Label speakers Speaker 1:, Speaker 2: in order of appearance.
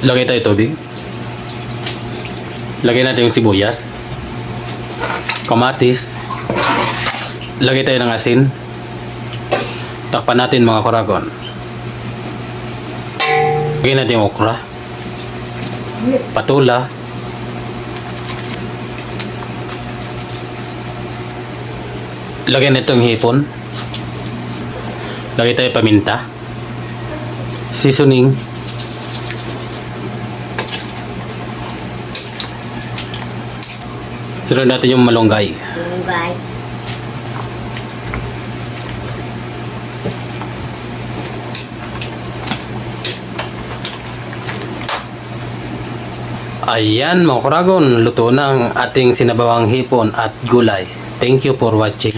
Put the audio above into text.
Speaker 1: Lagay tayo tubig. Lagay natin yung sibuyas, kamatis. Lagay tayo ng asin. Takpan natin mga kuragon. Lagay natin yung okra, patula, lagay na itong hipon. Lagay tayo paminta, seasoning, sunod natin yung malunggay.
Speaker 2: Malunggay.
Speaker 1: Ayan mga kuragon, luto na ang ating sinabawang hipon at gulay. Thank you for watching.